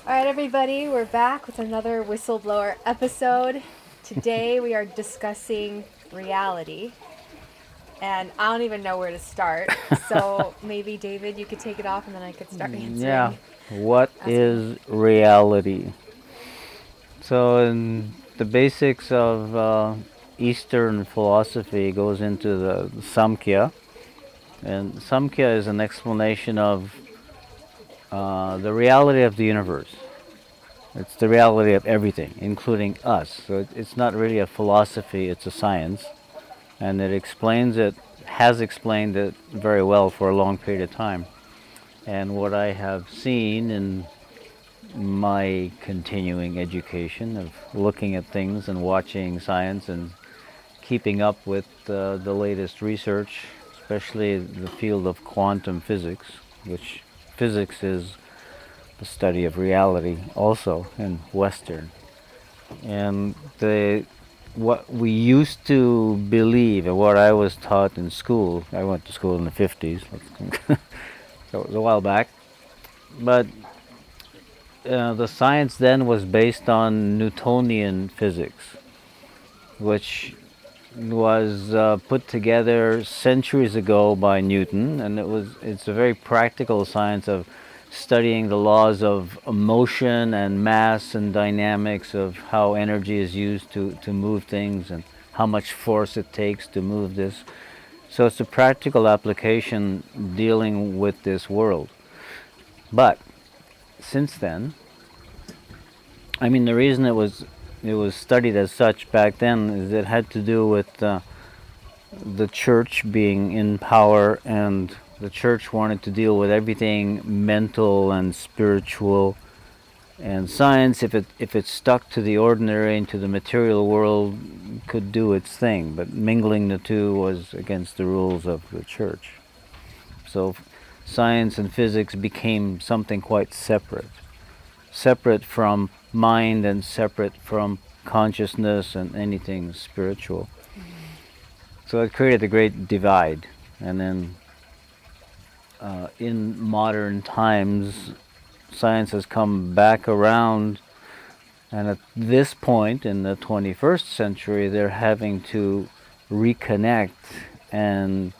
All right, everybody, we're back with another whistleblower episode. Today we are discussing reality, and I don't even know where to start. So maybe David, you could take it off, and then I could start Yeah. answering. What Asking. is reality? So, in the basics of Eastern philosophy goes into the Samkhya, and Samkhya is an explanation of the reality of the universe. It's the reality of everything, including us. So it's not really a philosophy; it's a science, and it explains it, has explained it very well for a long period of time. And what I have seen in my continuing education of looking at things and watching science and keeping up with the latest research, especially the field of quantum physics, which physics is the study of reality also in Western. And what we used to believe and what I was taught in school, I went to school in the 50s, so it was a while back, but the science then was based on Newtonian physics, which was put together centuries ago by Newton, and it's a very practical science of studying the laws of motion and mass and dynamics of how energy is used to move things and how much force it takes to move this. So it's a practical application dealing with this world. But since then, I mean, the reason it was studied as such back then is it had to do with the church being in power, and the church wanted to deal with everything mental and spiritual, and science, if it stuck to the ordinary and to the material world, could do its thing. But mingling the two was against the rules of the church. So science and physics became something quite separate from mind and separate from consciousness and anything spiritual. So it created a great divide. And then in modern times, science has come back around, and at this point in the 21st century, they're having to reconnect. And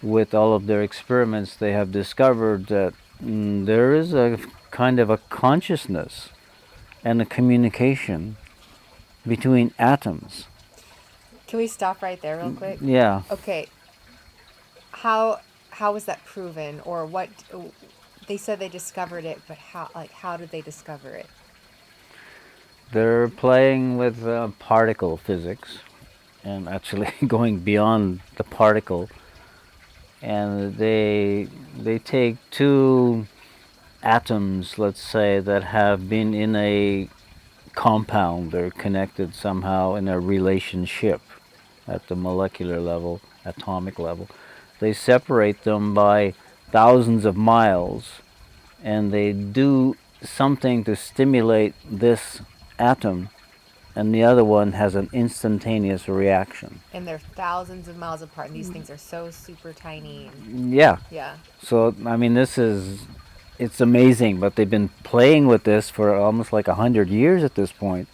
with all of their experiments, they have discovered that there is a kind of a consciousness and a communication between atoms. Can we stop right there real quick? Yeah, Okay. How was that proven, or what? They said they discovered it, but how? Like, how did they discover it? they're playing with particle physics and actually going beyond the particle. And they take two atoms, let's say, that have been in a compound. They're connected somehow in a relationship at the molecular level, atomic level. They separate them by thousands of miles, and they do something to stimulate this atom, and the other one has an instantaneous reaction. And they're thousands of miles apart, and these things are so super tiny. Yeah. Yeah. So I mean, it's amazing, but they've been playing with this for almost like 100 years at this point,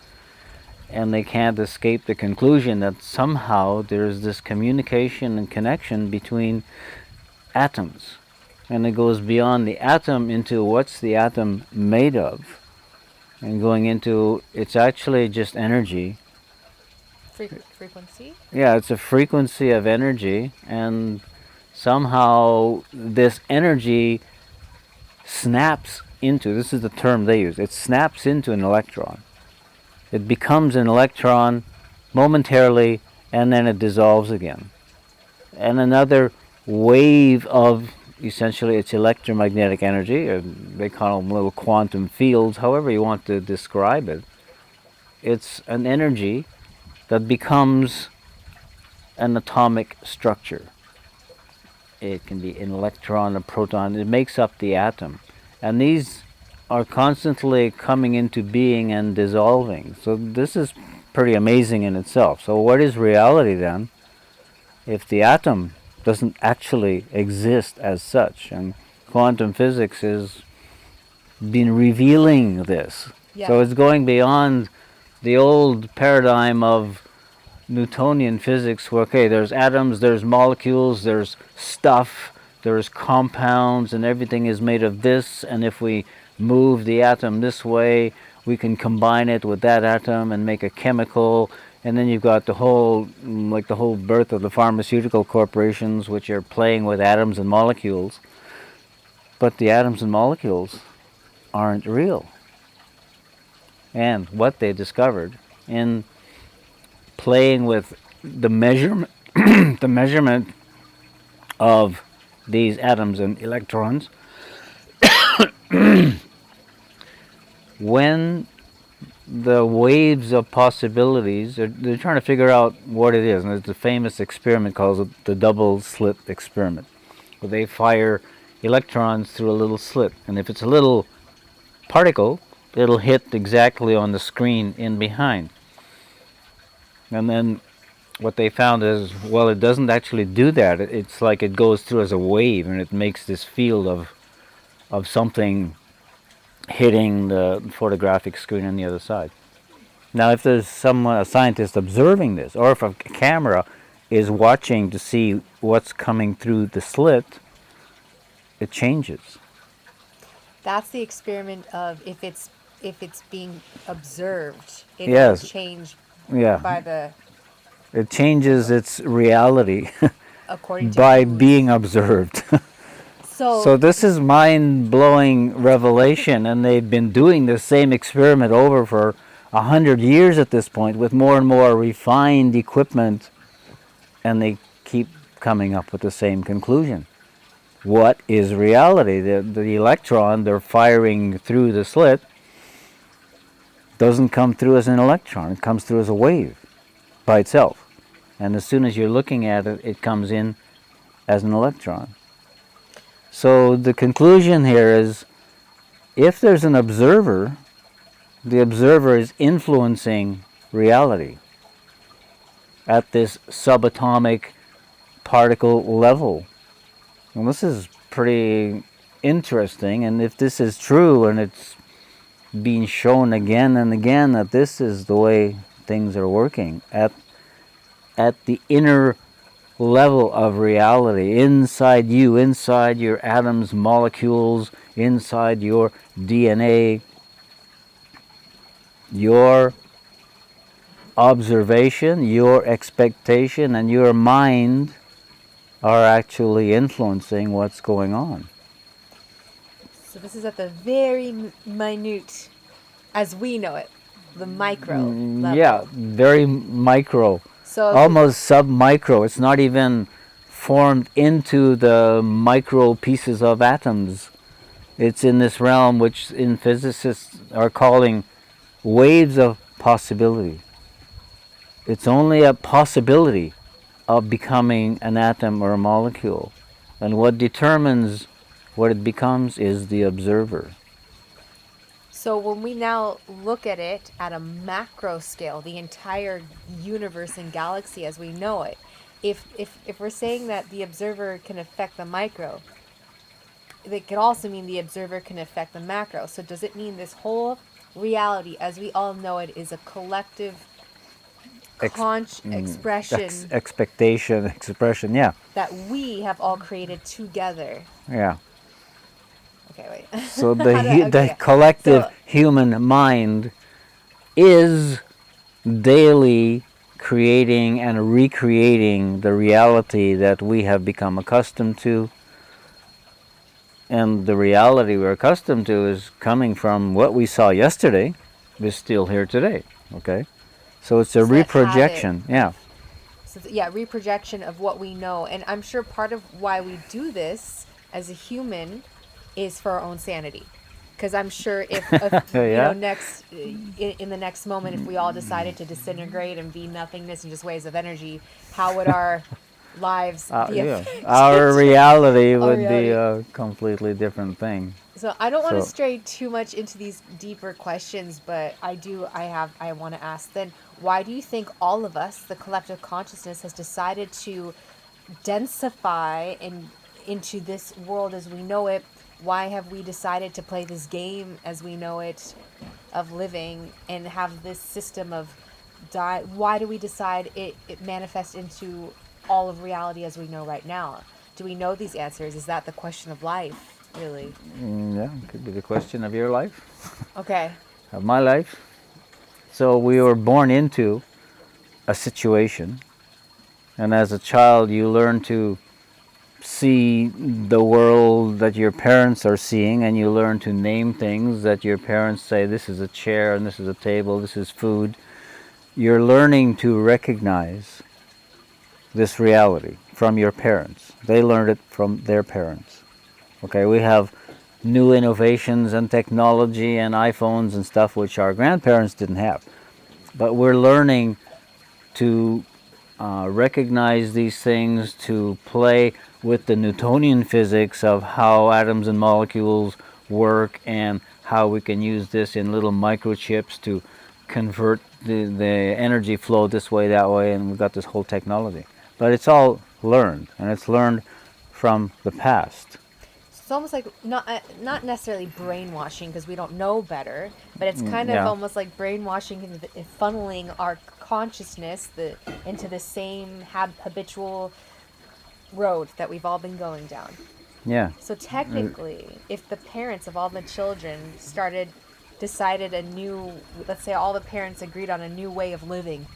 and they can't escape the conclusion that somehow there's this communication and connection between atoms, and it goes beyond the atom into what's the atom made of, and going into it's actually just energy. Frequency. Yeah, it's a frequency of energy, and somehow this energy snaps into, this is the term they use, it snaps into an electron. It becomes an electron momentarily, and then it dissolves again. And another wave of, essentially, it's electromagnetic energy, they call them little quantum fields, however you want to describe it. It's an energy that becomes an atomic structure. It can be an electron, a proton, it makes up the atom. And these are constantly coming into being and dissolving. So this is pretty amazing in itself. So what is reality then? If the atom doesn't actually exist as such, and quantum physics is been revealing this. Yeah. So it's going beyond the old paradigm of Newtonian physics where, okay, there's atoms, there's molecules, there's stuff, there's compounds, and everything is made of this, and if we move the atom this way, we can combine it with that atom and make a chemical. And then you've got the whole, like the whole birth of the pharmaceutical corporations, which are playing with atoms and molecules. But the atoms and molecules aren't real. And what they discovered in playing with the measurement, the measurement of these atoms and electrons, when the waves of possibilities, they're trying to figure out what it is. And there's a famous experiment called the double slit experiment, where they fire electrons through a little slit. And if it's a little particle, it'll hit exactly on the screen in behind. And then what they found is, well, it doesn't actually do that. It's like it goes through as a wave, and it makes this field of something hitting the photographic screen on the other side. Now, if there's a scientist observing this, or if a camera is watching to see what's coming through the slit, it changes. That's the experiment of if it's being observed, it Yes. will change Yeah. by the It changes its reality according to by who's- being observed. So this is mind-blowing revelation, and they've been doing the same experiment over for 100 years at this point with more and more refined equipment, and they keep coming up with the same conclusion. What is reality? The electron they're firing through the slit doesn't come through as an electron. It comes through as a wave by itself. And as soon as you're looking at it, it comes in as an electron. So the conclusion here is, if there's an observer, the observer is influencing reality at this subatomic particle level. And this is pretty interesting, and if this is true, and it's being shown again and again that this is the way things are working at the inner level of reality, inside you, inside your atoms, molecules, inside your DNA, your observation, your expectation, and your mind are actually influencing what's going on. So this is at the very minute, as we know it, the micro level. Yeah, very micro. So Almost sub-micro. It's not even formed into the micro pieces of atoms. It's in this realm which in physicists are calling waves of possibility. It's only a possibility of becoming an atom or a molecule. And what determines what it becomes is the observer. So when we now look at it at a macro scale, the entire universe and galaxy as we know it, if we're saying that the observer can affect the micro, it could also mean the observer can affect the macro. So does it mean this whole reality as we all know it is a collective expression Expression, yeah. that we have all created together? Yeah. Okay, wait. So Okay. the collective So- human mind is daily creating and recreating the reality that we have become accustomed to. And the reality we're accustomed to is coming from what we saw yesterday is still here today. Okay? So it's a So that reprojection. Yeah. So yeah, reprojection of what we know. And I'm sure part of why we do this as a human is for our own sanity. Because I'm sure if Yeah. next in the next moment, if we all decided to disintegrate and be nothingness and just waves of energy, how would our lives be Yeah. affected? Our reality Our would reality. be a completely different thing. So I don't want to So- stray too much into these deeper questions, but I want to ask then, why do you think all of us, the collective consciousness, has decided to densify into this world as we know it why have we decided to play this game as we know it of living and have this system of why do we decide it manifests into all of reality as we know right now? Do we know these answers? Is that the question of life, really? Yeah, it could be the question of your life, Okay. of my life. So we were born into a situation, and as a child you learn to see the world that your parents are seeing, and you learn to name things that your parents say, this is a chair and this is a table, this is food. You're learning to recognize this reality from your parents. They learned it from their parents. Okay, we have new innovations and technology and iPhones and stuff which our grandparents didn't have. But we're learning to recognize these things, to play with the Newtonian physics of how atoms and molecules work and how we can use this in little microchips to convert the energy flow this way, that way, and we've got this whole technology. But it's all learned, and it's learned from the past. It's almost like not necessarily brainwashing because we don't know better, but it's kind of almost like brainwashing and funneling our consciousness into the same habitual road that we've all been going down. Yeah. So technically, if the parents of all the children decided a new, let's say all the parents agreed on a new way of living,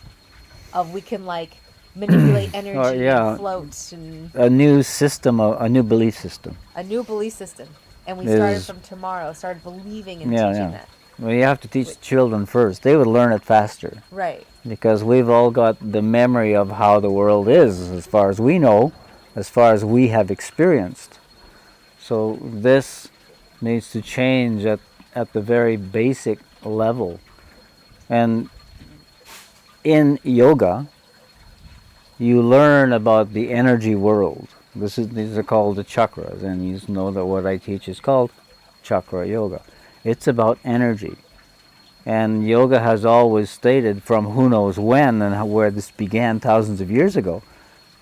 of we can like manipulate energy and float and a new system, a new belief system. A new belief system. And we started from tomorrow, started believing and teaching that. Well, you have to teach children first. They would learn it faster. Right. Because we've all got the memory of how the world is, as far as we know, as far as we have experienced. So this needs to change at the very basic level. And in yoga, you learn about the energy world. These are called the chakras, and you know that what I teach is called Chakra Yoga. It's about energy. And yoga has always stated from who knows when and where this began thousands of years ago.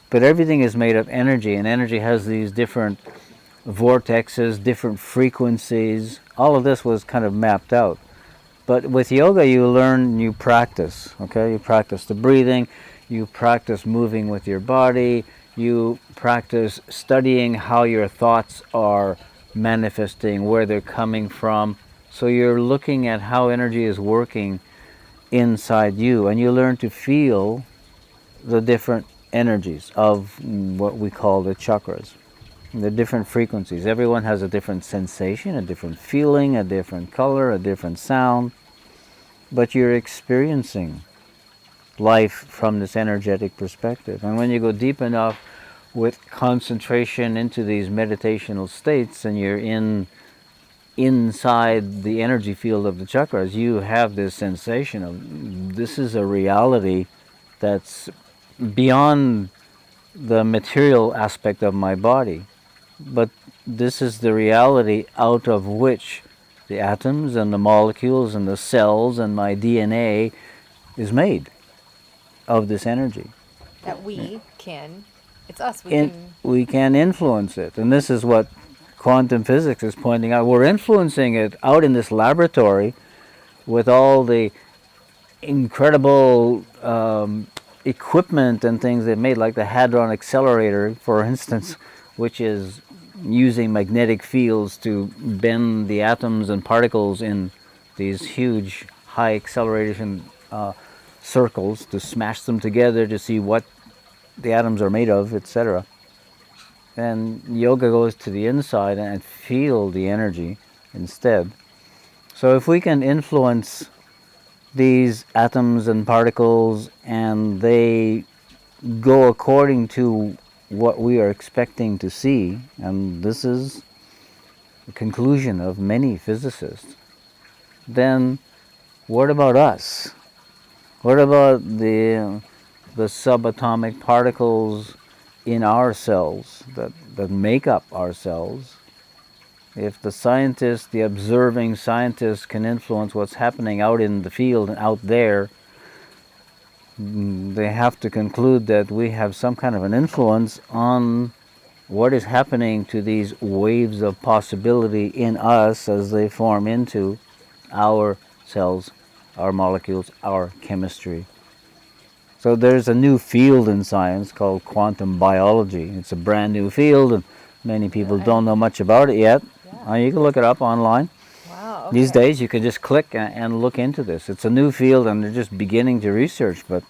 But everything is made of energy, and energy has these different vortexes, different frequencies. All of this was kind of mapped out. But with yoga you learn, you practice, okay? You practice the breathing, you practice moving with your body, you practice studying how your thoughts are manifesting, where they're coming from. So you're looking at how energy is working inside you, and you learn to feel the different energies of what we call the chakras, the different frequencies. Everyone has a different sensation, a different feeling, a different color, a different sound, but you're experiencing life from this energetic perspective. And when you go deep enough with concentration into these meditational states, and you're inside the energy field of the chakras, you have this sensation of this is a reality that's beyond the material aspect of my body, but this is the reality out of which the atoms and the molecules and the cells and my DNA is made of this energy. That it's us, we can influence it. And this is what quantum physics is pointing out. We're influencing it out in this laboratory with all the incredible equipment and things they've made, like the Hadron Accelerator, for instance, which is using magnetic fields to bend the atoms and particles in these huge high acceleration circles to smash them together to see what the atoms are made of, etc. And yoga goes to the inside and feel the energy instead. So if we can influence these atoms and particles and they go according to what we are expecting to see, and this is the conclusion of many physicists, then what about us? What about the subatomic particles in our cells that make up our cells? If the scientists, the observing scientists, can influence what's happening out in the field and out there, they have to conclude that we have some kind of an influence on what is happening to these waves of possibility in us as they form into our cells, our molecules, our chemistry. So there's a new field in science called quantum biology. It's a brand new field, and many people don't know much about it yet. Yeah. You can look it up online. Wow. These Okay. days you can just click and look into this. It's a new field and they're just beginning to research, but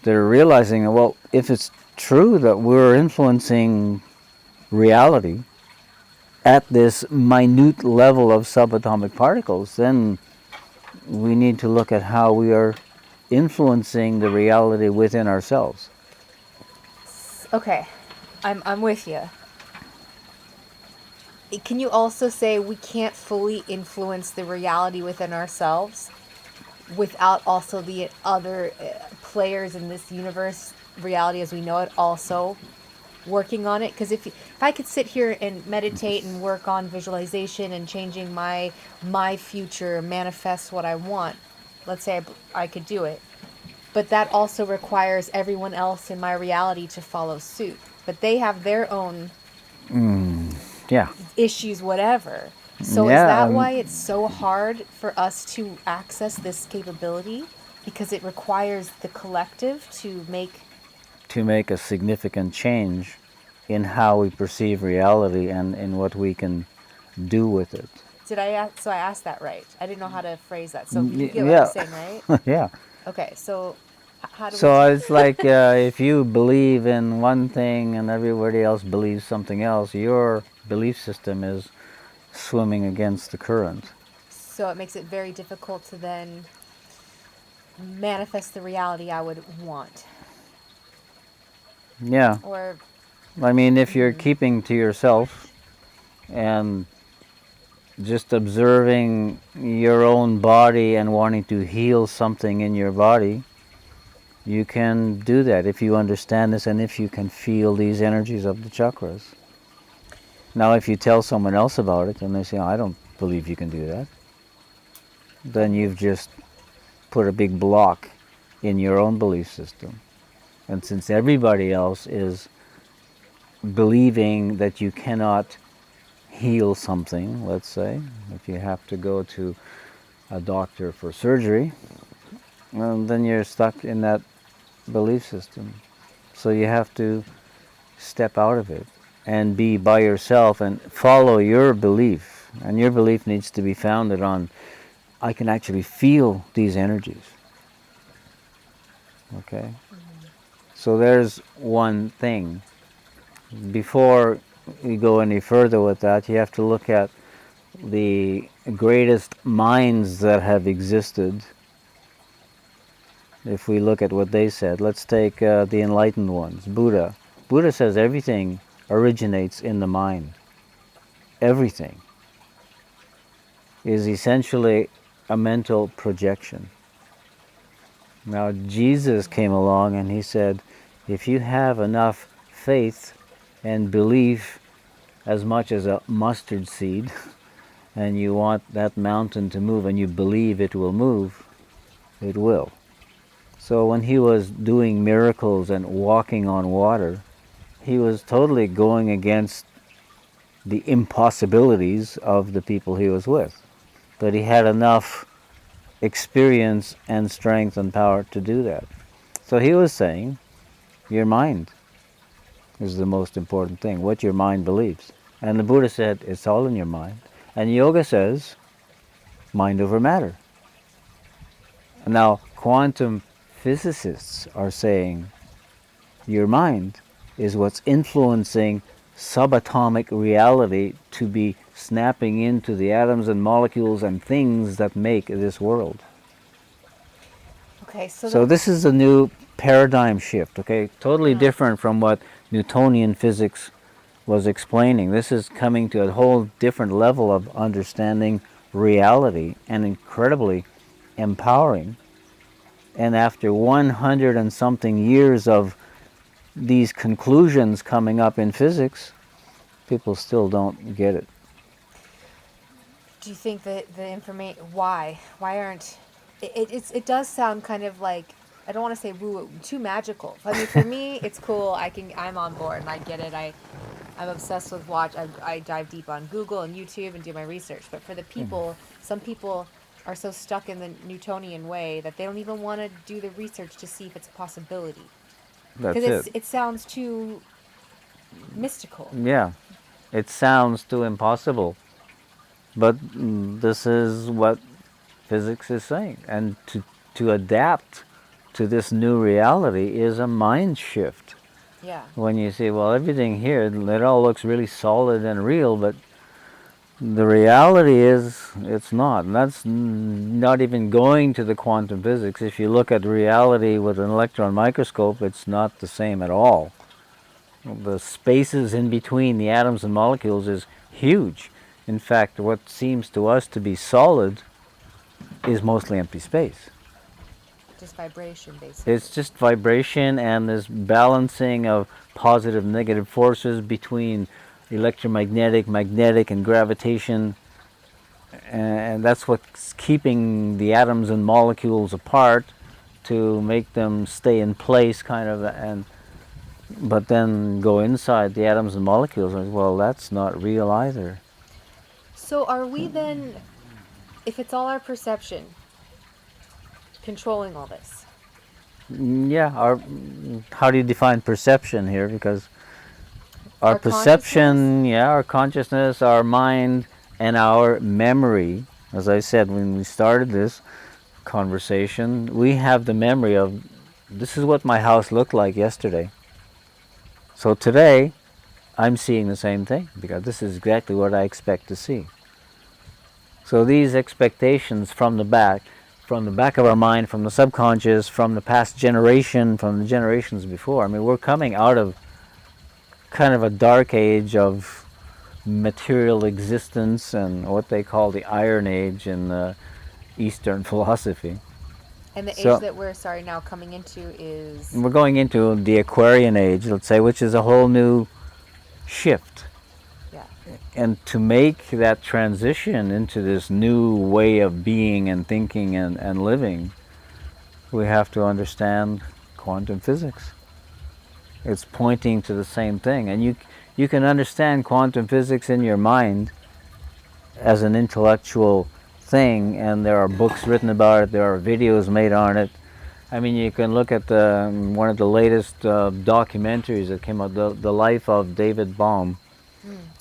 they're realizing that, well, if it's true that we're influencing reality at this minute level of subatomic particles, then we need to look at how we are influencing the reality within ourselves. Okay. I'm with you. Can you also say we can't fully influence the reality within ourselves without also the other players in this universe, reality as we know it, also working on it? Because if I could sit here and meditate and work on visualization and changing my future, manifest what I want, let's say I could do it. But that also requires everyone else in my reality to follow suit. But they have their own Yeah. issues, whatever. So is Yeah. that why it's so hard for us to access this capability? Because it requires the collective to make a significant change in how we perceive reality and in what we can do with it. so I asked that right. I didn't know how to phrase that. So you get what I'm Yeah. saying, right? Yeah. Okay, so how do we So it's like if you believe in one thing and everybody else believes something else, your belief system is swimming against the current. so it makes it very difficult to then manifest the reality I would want. Yeah. Or I mean, if you're keeping to yourself and just observing your own body and wanting to heal something in your body, you can do that if you understand this and if you can feel these energies of the chakras. Now, if you tell someone else about it and they say, I don't believe you can do that, then you've just put a big block in your own belief system. And since everybody else is believing that you cannot heal something, let's say, if you have to go to a doctor for surgery, well, then you're stuck in that belief system. So you have to step out of it and be by yourself and follow your belief. And your belief needs to be founded on, I can actually feel these energies. Okay? So there's one thing. Before we go any further with that, you have to look at the greatest minds that have existed. If we look at what they said, let's take the enlightened ones. Buddha. Buddha says everything originates in the mind. Everything is essentially a mental projection. Now, Jesus came along and he said, if you have enough faith and belief as much as a mustard seed, and you want that mountain to move and you believe it will move, it will. So when he was doing miracles and walking on water, he was totally going against the impossibilities of the people he was with. But he had enough experience and strength and power to do that. So he was saying, your mind is the most important thing, what your mind believes. And the Buddha said, it's all in your mind. And yoga says, mind over matter. Now, quantum physicists are saying, your mind is what's influencing subatomic reality to be snapping into the atoms and molecules and things that make this world. okay, So this is a new paradigm shift, okay? Totally different from what Newtonian physics was explaining. This is coming to a whole different level of understanding reality and incredibly empowering. And after 100 and something years of these conclusions coming up in physics, people still don't get it. do you think that the information why aren't it does sound kind of like, I don't want to say woo too magical. I mean, for me it's cool. I'm on board and I get it. I'm obsessed with I dive deep on Google and YouTube and do my research. But for the people, some people are so stuck in the Newtonian way that they don't even want to do the research to see if it's a possibility. That's Because it. it sounds too mystical. Yeah, it sounds too impossible, but this is what physics is saying. And to adapt to this new reality is a mind shift. Yeah. When you say, well, everything here, it all looks really solid and real, but the reality is it's not. And that's not even going to the quantum physics. If you look at reality with an electron microscope, it's not the same at all. The spaces in between the atoms and molecules is huge. In fact, what seems to us to be solid is mostly empty space. Just vibration, basically. It's just vibration and this balancing of positive, negative forces between electromagnetic, magnetic, and gravitation. And that's what's keeping the atoms and molecules apart to make them stay in place, kind of. But then go inside the atoms and molecules, and well, that's not real either. So are we then, if it's all our perception, controlling all this? Yeah. How do you define perception here? Because our perception, our consciousness, our mind, and our memory, as I said when we started this conversation, we have the memory of, this is what my house looked like yesterday. So today, I'm seeing the same thing, because this is exactly what I expect to see. So these expectations from the back of our mind, from the subconscious, from the past generation, from the generations before, I mean, we're coming out of kind of a dark age of material existence and what they call the Iron Age in Eastern philosophy. And the age that we're now coming into is... We're going into the Aquarian Age, let's say, which is a whole new shift. Yeah. And to make that transition into this new way of being and thinking and living, we have to understand quantum physics. It's pointing to the same thing. And you can understand quantum physics in your mind as an intellectual thing, and there are books written about it, there are videos made on it. I mean, you can look at one of the latest documentaries that came out, the life of David Bohm,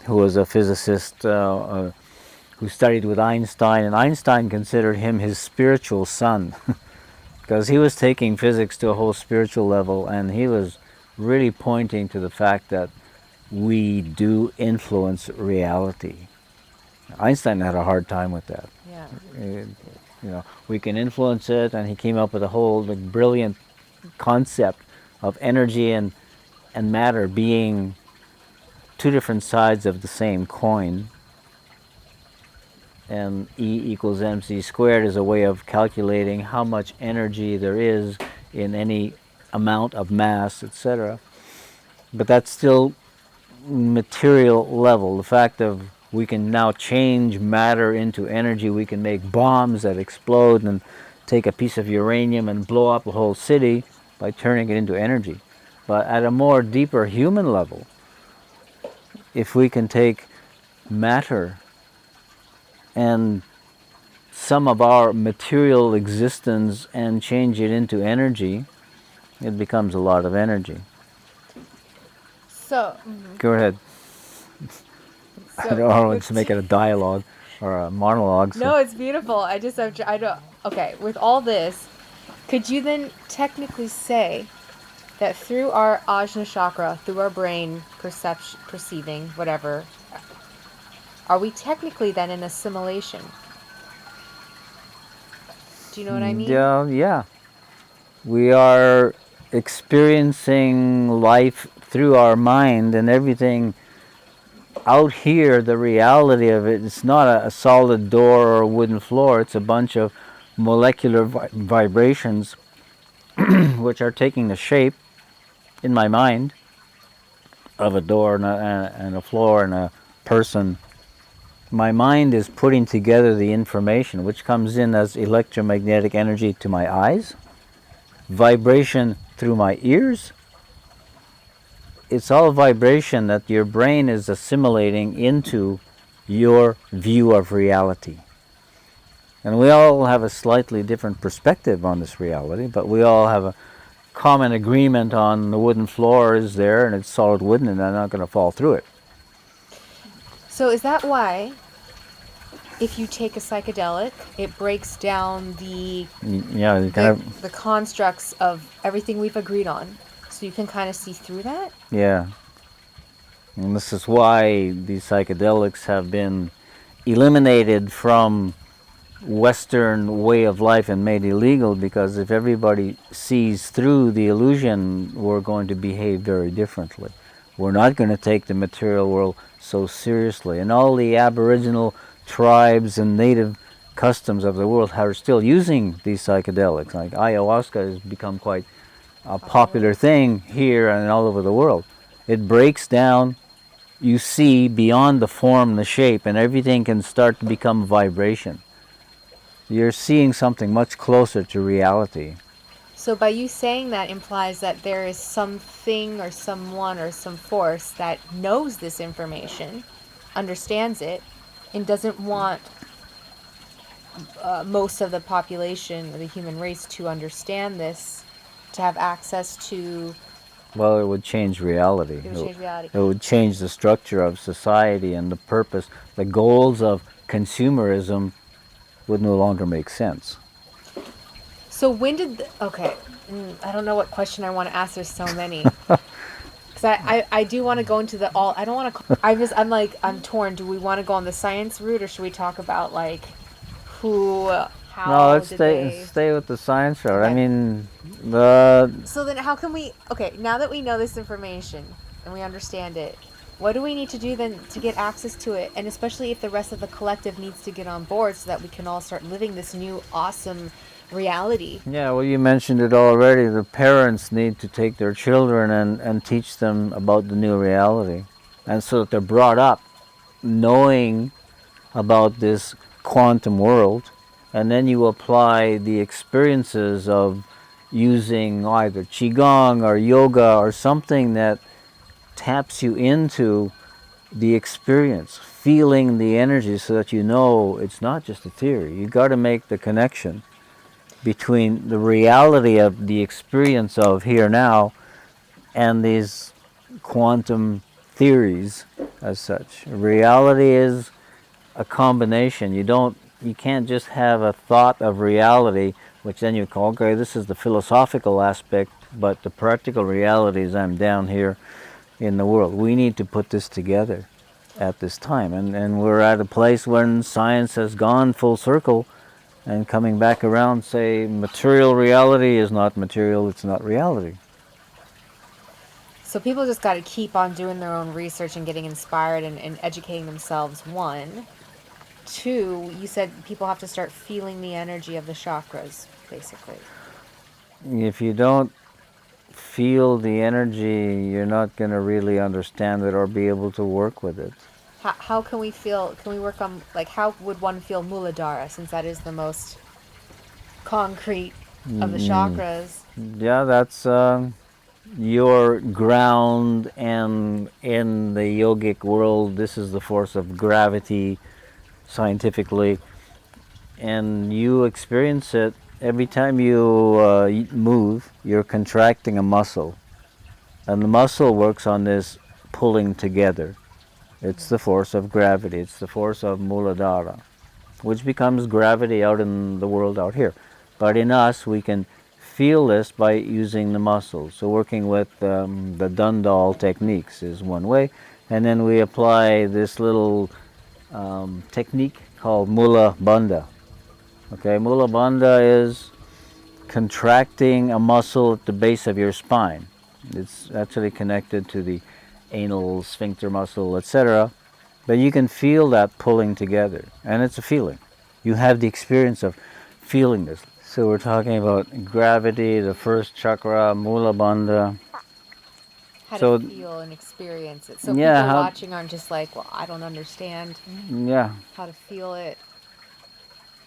who was a physicist who studied with Einstein, and Einstein considered him his spiritual son because he was taking physics to a whole spiritual level, and he was really pointing to the fact that we do influence reality. Einstein had a hard time with that. Yeah. We can influence it, and he came up with a whole brilliant concept of energy and matter being two different sides of the same coin. And E equals mc squared is a way of calculating how much energy there is in any amount of mass, etc. But that's still material level. The fact of we can now change matter into energy. We can make bombs that explode and take a piece of uranium and blow up a whole city by turning it into energy. But at a more deeper human level, if we can take matter and some of our material existence and change it into energy, it becomes a lot of energy. So... Go ahead. I don't want to make it a dialogue or a monologue. No, it's beautiful. I don't... Okay, with all this, could you then technically say that through our Ajna chakra, through our brain perceiving, whatever, are we technically then in assimilation? Do you know what I mean? Yeah. We are experiencing life through our mind, and everything out here, the reality of it, it's not a solid door or a wooden floor. It's a bunch of molecular vibrations which are taking the shape in my mind of a door and a floor and a person. My mind is putting together the information which comes in as electromagnetic energy to my eyes, vibration through my ears, it's all vibration that your brain is assimilating into your view of reality. And we all have a slightly different perspective on this reality, but we all have a common agreement on the wooden floor is there and it's solid wood and I'm not going to fall through it. So is that why if you take a psychedelic, it breaks down the the constructs of everything we've agreed on, so you can kind of see through that? Yeah. And this is why these psychedelics have been eliminated from Western way of life and made illegal, because if everybody sees through the illusion, we're going to behave very differently. We're not going to take the material world so seriously. And all the Aboriginal tribes and native customs of the world are still using these psychedelics. Like ayahuasca has become quite a popular thing here and all over the world. It breaks down, you see beyond the form, the shape, and everything can start to become vibration. You're seeing something much closer to reality. So by you saying that implies that there is something or someone or some force that knows this information, understands it, and doesn't want most of the population or the human race to understand this, to have access to... Well, it would change reality. It would change reality. It would change the structure of society and the purpose. The goals of consumerism would no longer make sense. So when did... okay, I don't know what question I want to ask. There's so many. Because I do want to go into the all... I don't want to... I'm torn. Do we want to go on the science route, or should we talk about, like, who... how no, let's did stay with the science route. Okay. I mean, So then how can we... okay, now that we know this information and we understand it, what do we need to do then to get access to it? And especially if the rest of the collective needs to get on board so that we can all start living this new awesome reality. Yeah, well, you mentioned it already. The parents need to take their children and teach them about the new reality. And so that they're brought up knowing about this quantum world. And then you apply the experiences of using either Qigong or yoga or something that taps you into the experience, feeling the energy, so that you know it's not just a theory. You got to make the connection between the reality of the experience of here now and these quantum theories as such. Reality is a combination. You can't just have a thought of reality, which then you call, okay, this is the philosophical aspect, but the practical reality is I'm down here in the world. We need to put this together at this time. And we're at a place when science has gone full circle and coming back around, say material reality is not material, it's not reality. So people just got to keep on doing their own research and getting inspired and educating themselves, one. Two, you said people have to start feeling the energy of the chakras, basically. If you don't feel the energy, you're not going to really understand it or be able to work with it. How can we feel, can we work on, like, how would one feel Muladhara, since that is the most concrete of the chakras? Yeah, that's your ground, and in the yogic world, this is the force of gravity, scientifically, and you experience it every time you move. You're contracting a muscle, and the muscle works on this pulling together. It's the force of gravity. It's the force of Muladhara, which becomes gravity out in the world out here. But in us, we can feel this by using the muscles. So working with the Dundal techniques is one way. And then we apply this little technique called Mula Bandha. Okay, Mula Bandha is contracting a muscle at the base of your spine. It's actually connected to the anal sphincter muscle, etc. But you can feel that pulling together, and it's a feeling. You have the experience of feeling this. So we're talking about gravity, the first chakra, Mula Bandha. How So, to feel and experience it. So yeah, people watching aren't just like, well, I don't understand Yeah. how to feel it.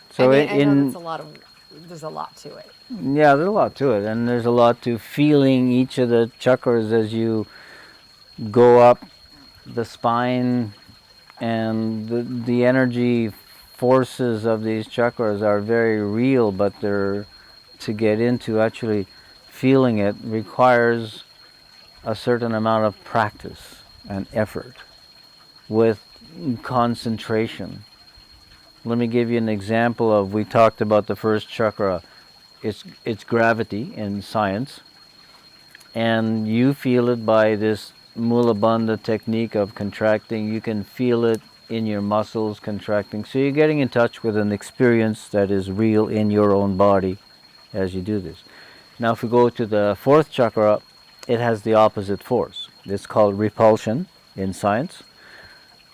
So I know there's a lot to it. Yeah, there's a lot to it, and there's a lot to feeling each of the chakras as you go up the spine, and the energy forces of these chakras are very real, but they're, to get into actually feeling it requires a certain amount of practice and effort with concentration. Let me give you an example of, we talked about the first chakra, it's gravity in science, and you feel it by this Mula Bandha technique of contracting. You can feel it in your muscles contracting. So you're getting in touch with an experience that is real in your own body as you do this. Now if we go to the fourth chakra, it has the opposite force. It's called repulsion in science.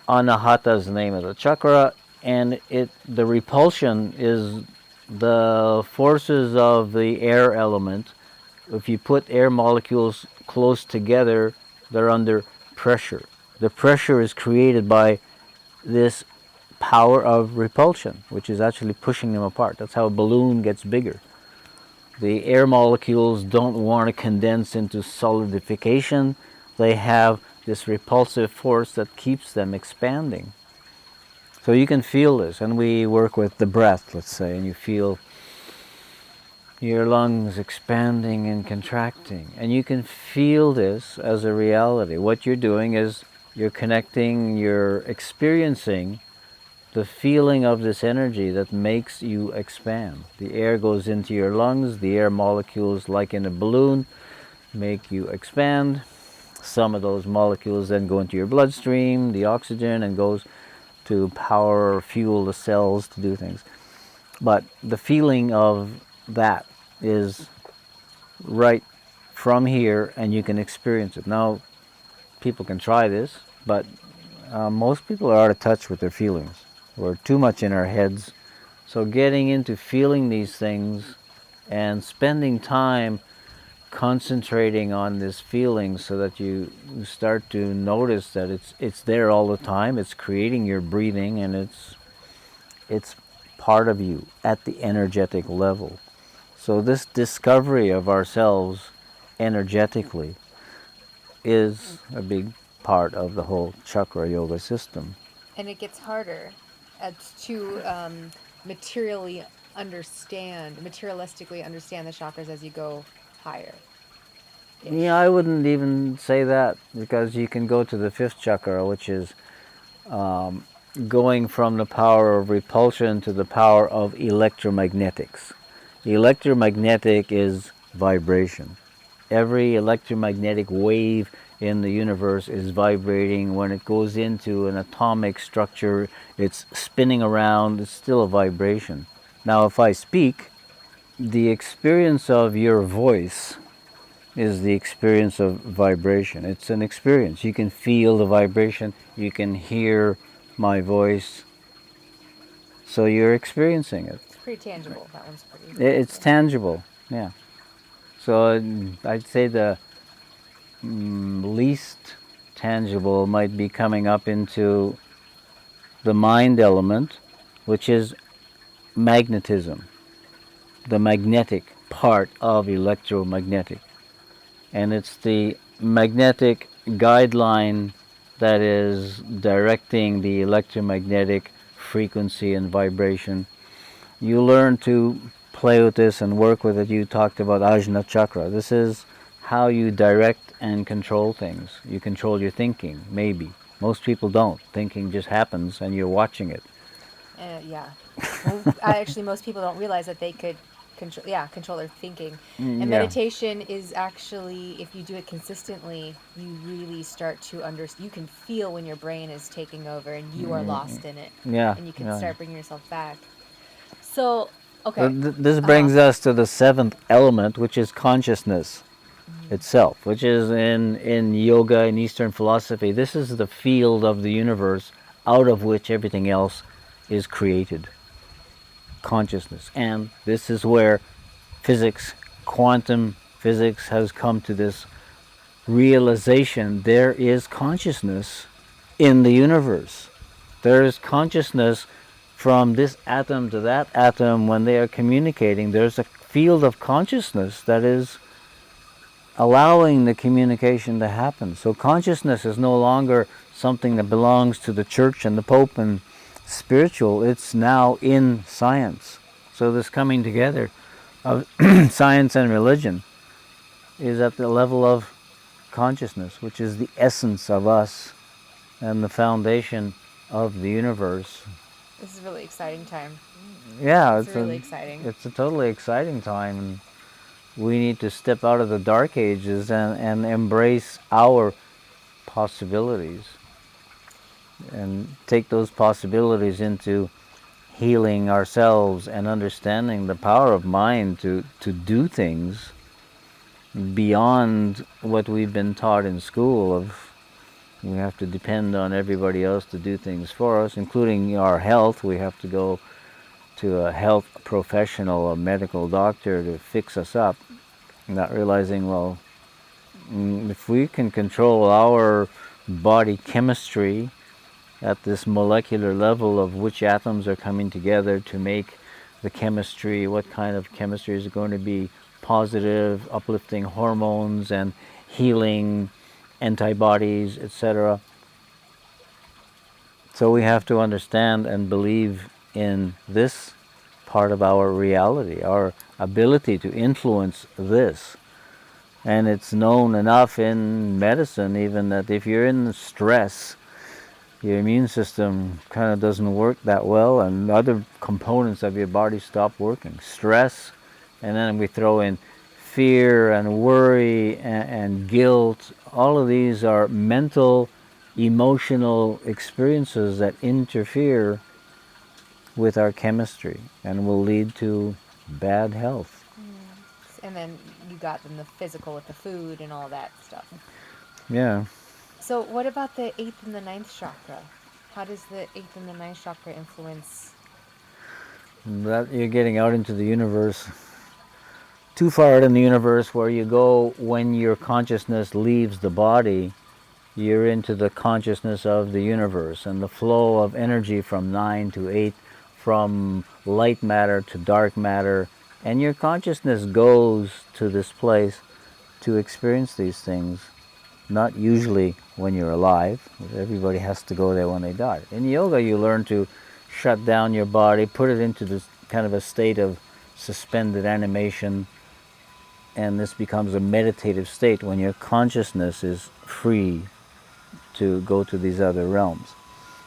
Anahata is the name of the chakra, and the repulsion is the forces of the air element. If you put air molecules close together, they're under pressure. The pressure is created by this power of repulsion, which is actually pushing them apart. That's how a balloon gets bigger. The air molecules don't want to condense into solidification. They have this repulsive force that keeps them expanding. So you can feel this, and we work with the breath, let's say, and you feel your lungs expanding and contracting, and you can feel this as a reality. What you're doing is you're connecting, you're experiencing the feeling of this energy that makes you expand. The air goes into your lungs, the air molecules, like in a balloon, make you expand. Some of those molecules then go into your bloodstream, the oxygen, and goes to power or fuel the cells to do things. But the feeling of that is right from here, and you can experience it. Now, people can try this, but most people are out of touch with their feelings. We're too much in our heads. So getting into feeling these things and spending time concentrating on this feeling so that you start to notice that it's there all the time. It's creating your breathing, and it's part of you at the energetic level. So this discovery of ourselves energetically is a big part of the whole Chakra Yoga system. And it gets harder to materialistically understand the chakras as you go higher. Yeah, I wouldn't even say that, because you can go to the fifth chakra, which is going from the power of repulsion to the power of electromagnetics. Electromagnetic is vibration. Every electromagnetic wave in the universe is vibrating. When it goes into an atomic structure, it's spinning around, it's still a vibration. Now, if I speak, the experience of your voice is the experience of vibration. It's an experience. You can feel the vibration, you can hear my voice, so you're experiencing it. It's pretty tangible. That one's pretty It's tangible, yeah. So I'd say the least tangible might be coming up into the mind element, which is magnetism, the magnetic part of electromagnetic. And it's the magnetic guideline that is directing the electromagnetic frequency and vibration. You learn to play with this and work with it. You talked about Ajna Chakra. This is how you direct and control things. You control your thinking, maybe. Most people don't. Thinking just happens and you're watching it. Yeah. Well, actually, most people don't realize that they could control their thinking. And meditation is actually, if you do it consistently, you really start to understand. You can feel when your brain is taking over and you are lost in it. Yeah. And you can start bringing yourself back. So, okay. This brings us to the seventh element, which is consciousness itself, which is in yoga and Eastern philosophy. This is the field of the universe out of which everything else is created. Consciousness. And this is where physics, quantum physics, has come to this realization. There is consciousness in the universe. There is consciousness from this atom to that atom. When they are communicating, there's a field of consciousness that is allowing the communication to happen. So consciousness is no longer something that belongs to the church and the Pope and spiritual. It's now in science. So this coming together of science and religion is at the level of consciousness, which is the essence of us and the foundation of the universe. This is a really exciting time. Yeah, It's really exciting. It's a totally exciting time. And we need to step out of the dark ages and embrace our possibilities and take those possibilities into healing ourselves and understanding the power of mind to do things beyond what we've been taught in school of we have to depend on everybody else to do things for us, including our health. We have to go to a health professional, a medical doctor to fix us up, not realizing, well, if we can control our body chemistry at this molecular level of which atoms are coming together to make the chemistry, what kind of chemistry is going to be positive, uplifting hormones and healing antibodies, etc. So we have to understand and believe in this part of our reality, our ability to influence this. And it's known enough in medicine even that if you're in stress, your immune system kind of doesn't work that well and other components of your body stop working. Stress, and then we throw in fear and worry and guilt. All of these are mental, emotional experiences that interfere with our chemistry and will lead to bad health. And then you got them the physical with the food and all that stuff. Yeah. So what about the 8th and the 9th chakra? How does the 8th and the 9th chakra influence? That you're getting out into the universe, too far out in the universe where you go when your consciousness leaves the body, you're into the consciousness of the universe and the flow of energy from 9 to 8, from light matter to dark matter, and your consciousness goes to this place to experience these things. Not usually when you're alive. Everybody has to go there when they die. In yoga, you learn to shut down your body, put it into this kind of a state of suspended animation, and this becomes a meditative state when your consciousness is free to go to these other realms.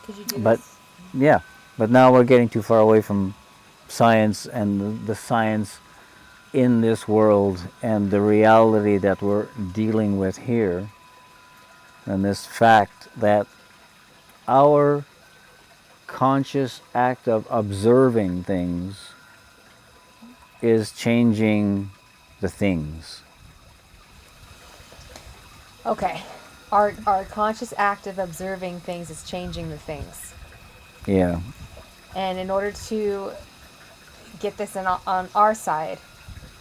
Could you do But this? yeah, but now we're getting too far away from science and the science in this world and the reality that we're dealing with here. And this fact that our conscious act of observing things is changing the things. Okay. Our conscious act of observing things is changing the things. Yeah. And in order to get this on our side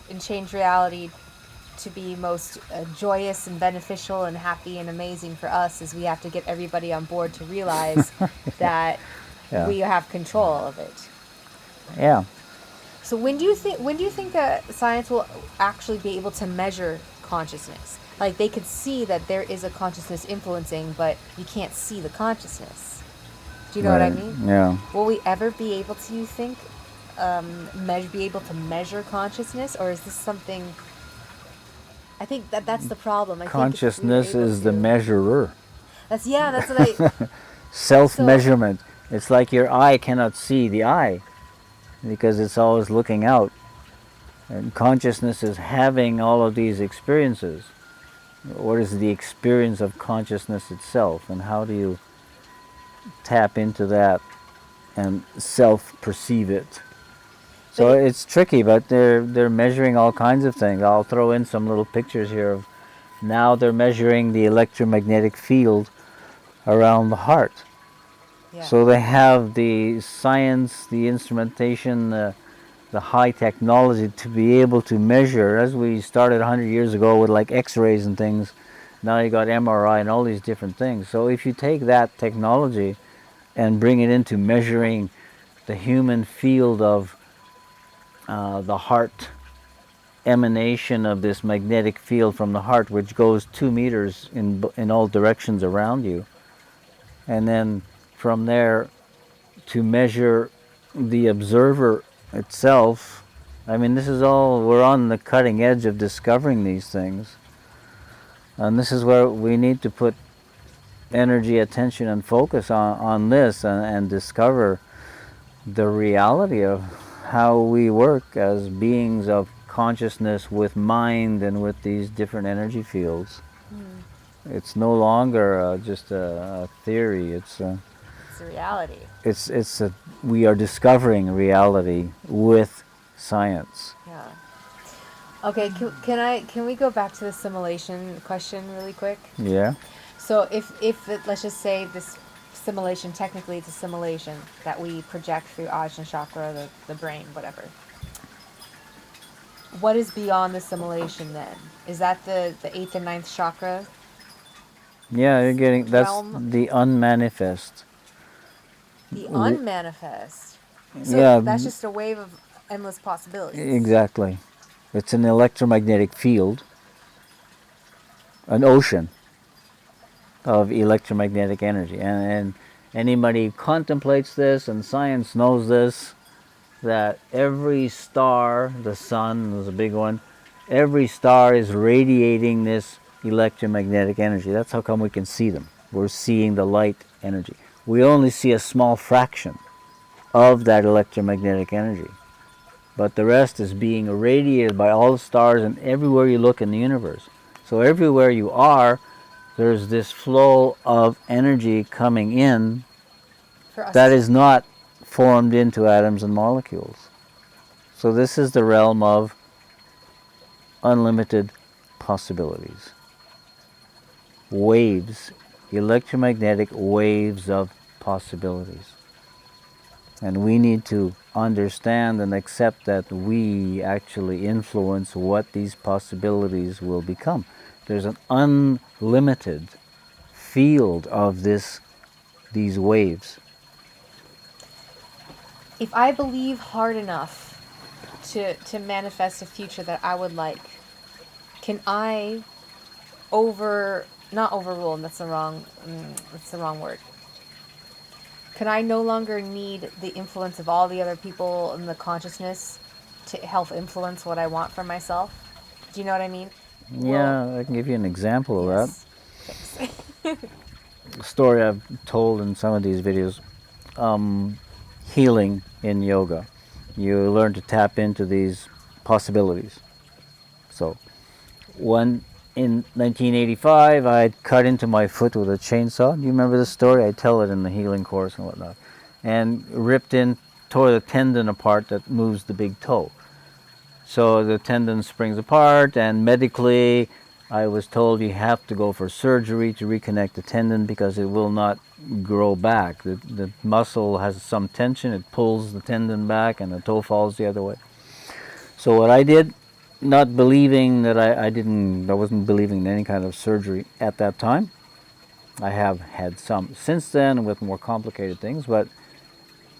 and change reality to be most joyous and beneficial and happy and amazing for us, is we have to get everybody on board to realize that Yeah. we have control of it. Yeah. So when do you think that science will actually be able to measure consciousness? Like they could see that there is a consciousness influencing, but you can't see the consciousness. Do you know what I mean? Yeah. Will we ever be able to, you think, be able to measure consciousness, or is this something? I think that's the problem. I Consciousness think if we were able is the to- measurer. That's what I. Self-measurement. It's like your eye cannot see the eye because it's always looking out. And consciousness is having all of these experiences. What is the experience of consciousness itself, and how do you tap into that and self-perceive it? So But it's tricky, but they're measuring all kinds of things. I'll throw in some little pictures here of now they're measuring the electromagnetic field around the heart. Yeah. So they have the science, the instrumentation, the high technology to be able to measure, as we started 100 years ago with like x-rays and things. Now you got MRI and all these different things. So if you take that technology and bring it into measuring the human field of the heart emanation of this magnetic field from the heart, which goes 2 meters in all directions around you. And then from there, to measure the observer itself, I mean, this is all, we're on the cutting edge of discovering these things. And this is where we need to put energy, attention, and focus on this, and discover the reality of how we work as beings of consciousness with mind and with these different energy fields. It's no longer just a theory. It's a reality. We are discovering reality with science. Yeah. Okay. Can we go back to the simulation question really quick? Yeah. So if let's just say this simulation, technically it's a simulation that we project through Ajna chakra, the brain, whatever. What is beyond the simulation then? Is that the 8th and 9th chakra? Yeah, you're getting, that's realm? the unmanifest. The unmanifest. So yeah, that's just a wave of endless possibilities. Exactly. It's an electromagnetic field, an ocean of electromagnetic energy. And anybody who contemplates this, and science knows this, that every star, the sun is a big one, every star is radiating this electromagnetic energy. That's how come we can see them. We're seeing the light energy. We only see a small fraction of that electromagnetic energy, but the rest is being irradiated by all the stars and everywhere you look in the universe. So everywhere you are, there's this flow of energy coming in that is not formed into atoms and molecules. So this is the realm of unlimited possibilities. Waves, electromagnetic waves of possibilities. And we need to understand and accept that we actually influence what these possibilities will become. There's an unlimited field of these waves. If I believe hard enough to manifest a future that I would like, can I not overrule, that's the wrong word. Can I no longer need the influence of all the other people in the consciousness to help influence what I want for myself? Do you know what I mean? Yeah, I can give you an example of yes. that. Thanks. A story I've told in some of these videos. Healing in yoga. You learn to tap into these possibilities. So, in 1985, I had cut into my foot with a chainsaw. Do you remember this story? I tell it in the healing course and whatnot. And tore the tendon apart that moves the big toe. So the tendon springs apart, and medically, I was told you have to go for surgery to reconnect the tendon because it will not grow back. The muscle has some tension, it pulls the tendon back, and the toe falls the other way. So what I did, not believing that I wasn't believing in any kind of surgery at that time. I have had some since then with more complicated things, but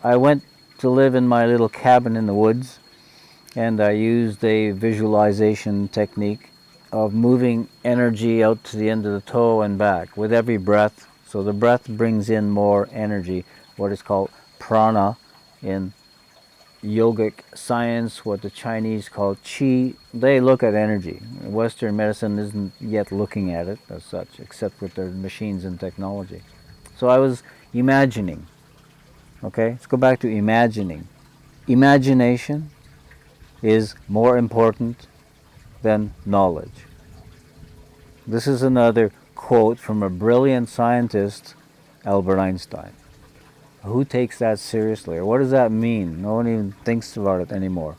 I went to live in my little cabin in the woods, and I used a visualization technique of moving energy out to the end of the toe and back with every breath. So the breath brings in more energy, what is called prana in yogic science, what the Chinese call qi. They look at energy. Western medicine isn't yet looking at it as such, except with their machines and technology. So I was imagining. Okay, let's go back to imagining. Imagination is more important than knowledge. This is another quote from a brilliant scientist, Albert Einstein. Who takes that seriously? Or what does that mean? No one even thinks about it anymore.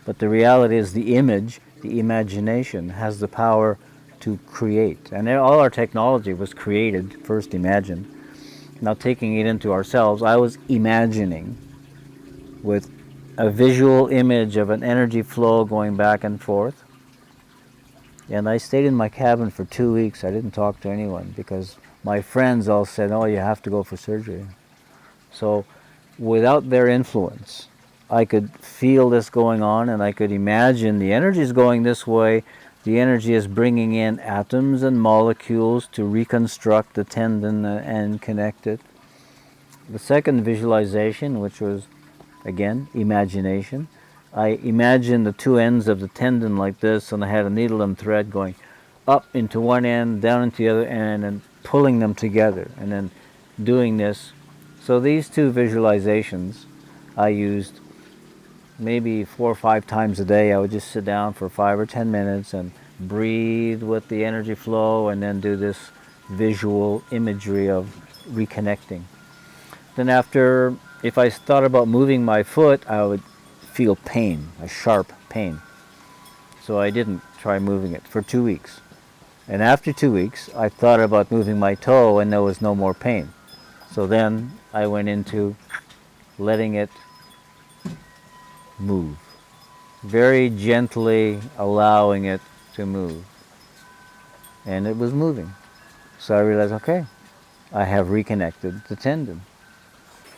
But the reality is the image, the imagination, has the power to create. And all our technology was created, first imagined. Now taking it into ourselves, I was imagining with a visual image of an energy flow going back and forth. And I stayed in my cabin for 2 weeks. I didn't talk to anyone because my friends all said, oh, you have to go for surgery. So without their influence, I could feel this going on, and I could imagine the energy is going this way. The energy is bringing in atoms and molecules to reconstruct the tendon and connect it. The second visualization, which was, again, imagination, I imagined the two ends of the tendon like this, and I had a needle and thread going up into one end, down into the other end, and pulling them together, and then doing this. So these two visualizations I used maybe 4 or 5 times a day. I would just sit down for 5 or 10 minutes and breathe with the energy flow, and then do this visual imagery of reconnecting. Then after, if I thought about moving my foot, I would feel pain, a sharp pain. So I didn't try moving it for 2 weeks. And after 2 weeks, I thought about moving my toe, and there was no more pain. So then I went into letting it move, very gently allowing it to move. And it was moving. So I realized, okay, I have reconnected the tendon.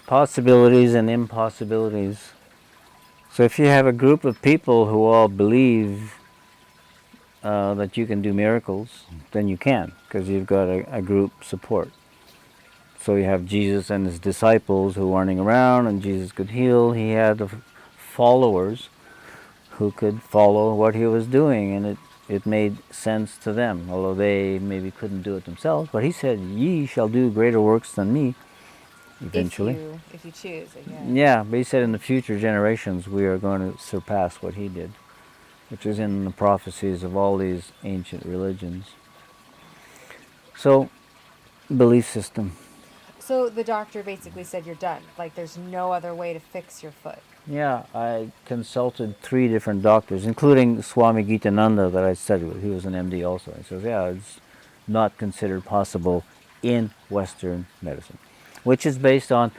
Possibilities and impossibilities. So if you have a group of people who all believe that you can do miracles, then you can, because you've got a group support. So you have Jesus and his disciples who were running around, and Jesus could heal. He had followers who could follow what he was doing, and it made sense to them, although they maybe couldn't do it themselves. But he said, "Ye shall do greater works than me," eventually. If you choose, again. Yeah, but he said in the future generations we are going to surpass what he did, which is in the prophecies of all these ancient religions. So, belief system. So the doctor basically said you're done. Like there's no other way to fix your foot. Yeah, I consulted 3 different doctors, including Swami Gitananda that I studied with. He was an MD also. He says, yeah, it's not considered possible in Western medicine, which is based on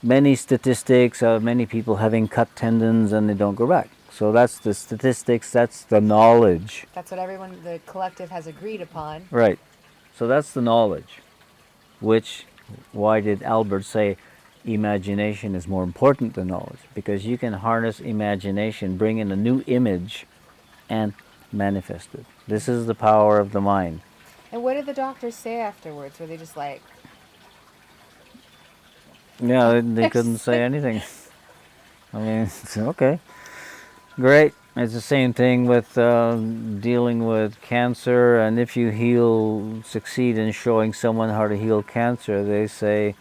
many statistics of many people having cut tendons and they don't go back. So that's the statistics, that's the knowledge. That's what everyone, the collective, has agreed upon. Right. So that's the knowledge, which, why did Albert say imagination is more important than knowledge? Because you can harness imagination, bring in a new image, and manifest it. This is the power of the mind. And what did the doctors say afterwards? Were they just like... Yeah, they couldn't say anything. I mean, it's okay. Great. It's the same thing with dealing with cancer, and if you succeed in showing someone how to heal cancer, they say,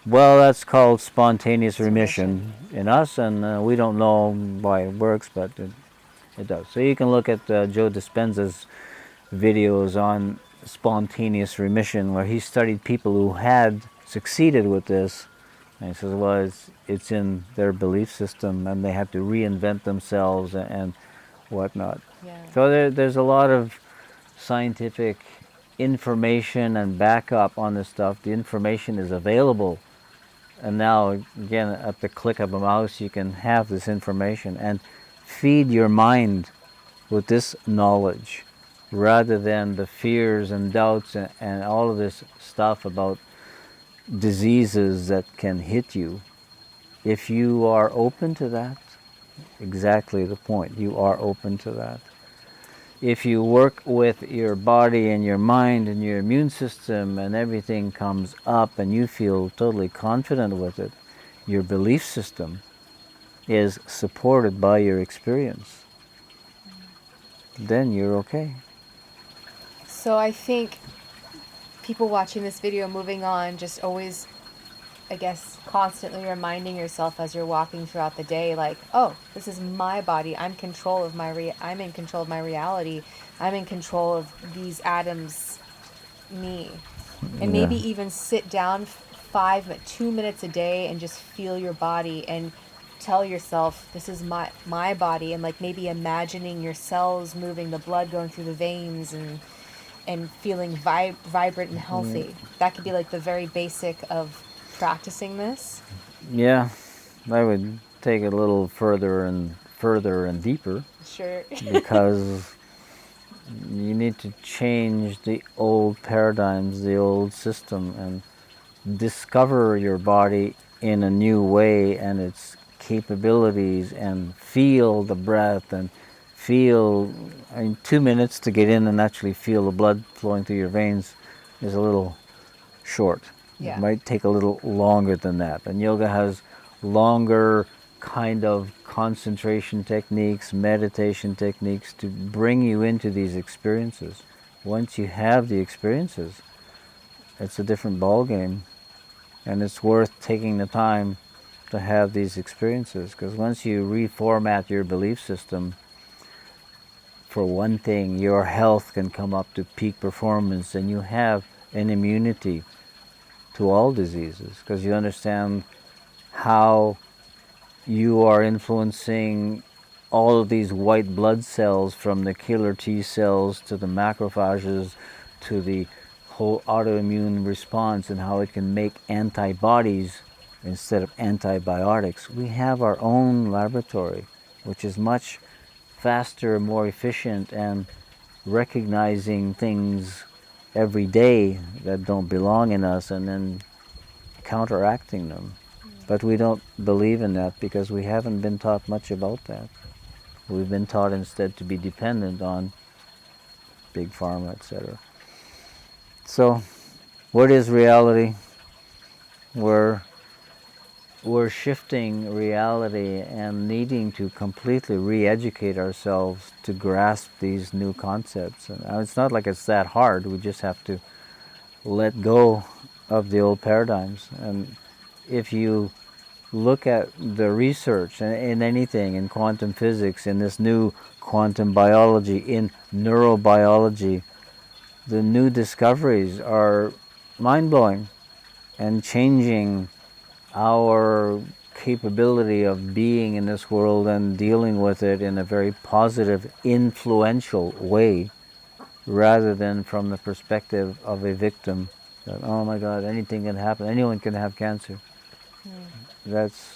well, that's called spontaneous remission in us, and we don't know why it works, but it does. So you can look at Joe Dispenza's videos on spontaneous remission, where he studied people who had succeeded with this, and he says, well, it's in their belief system, and they have to reinvent themselves and whatnot. Yeah. So there's a lot of scientific information and backup on this stuff. The information is available, and now, again, at the click of a mouse, you can have this information and feed your mind with this knowledge, rather than the fears and doubts and all of this stuff about diseases that can hit you. If you are open to that, exactly the point, you are open to that. If you work with your body and your mind and your immune system and everything comes up and you feel totally confident with it, your belief system is supported by your experience, then you're okay. So I think people watching this video, moving on, just always, I guess, constantly reminding yourself as you're walking throughout the day, like, oh, this is my body. I'm in control of my reality. I'm in control of these atoms, me. And maybe even sit down 2 minutes a day and just feel your body and tell yourself, this is my body, and like maybe imagining your cells moving, the blood going through the veins, and feeling vibrant and healthy. That could be like the very basic of practicing this. Yeah, I would take it a little further and deeper. Sure. Because you need to change the old paradigms, the old system, and discover your body in a new way and its capabilities, and feel the breath, and feel, I mean, 2 minutes to get in and actually feel the blood flowing through your veins is a little short. Yeah. It might take a little longer than that. And yoga has longer kind of concentration techniques, meditation techniques to bring you into these experiences. Once you have the experiences, it's a different ball game, and it's worth taking the time to have these experiences, because once you reformat your belief system, for one thing, your health can come up to peak performance, and you have an immunity to all diseases, because you understand how you are influencing all of these white blood cells, from the killer T cells to the macrophages to the whole autoimmune response, and how it can make antibodies instead of antibiotics. We have our own laboratory, which is much faster, more efficient, and recognizing things every day that don't belong in us and then counteracting them. But we don't believe in that because we haven't been taught much about that. We've been taught instead to be dependent on big pharma, etc. So, what is reality? We're shifting reality and needing to completely re-educate ourselves to grasp these new concepts. And it's not like it's that hard. We just have to let go of the old paradigms. And if you look at the research in anything, in quantum physics, in this new quantum biology, in neurobiology, the new discoveries are mind-blowing and changing our capability of being in this world and dealing with it in a very positive, influential way, rather than from the perspective of a victim that, oh my God, anything can happen, anyone can have cancer. That's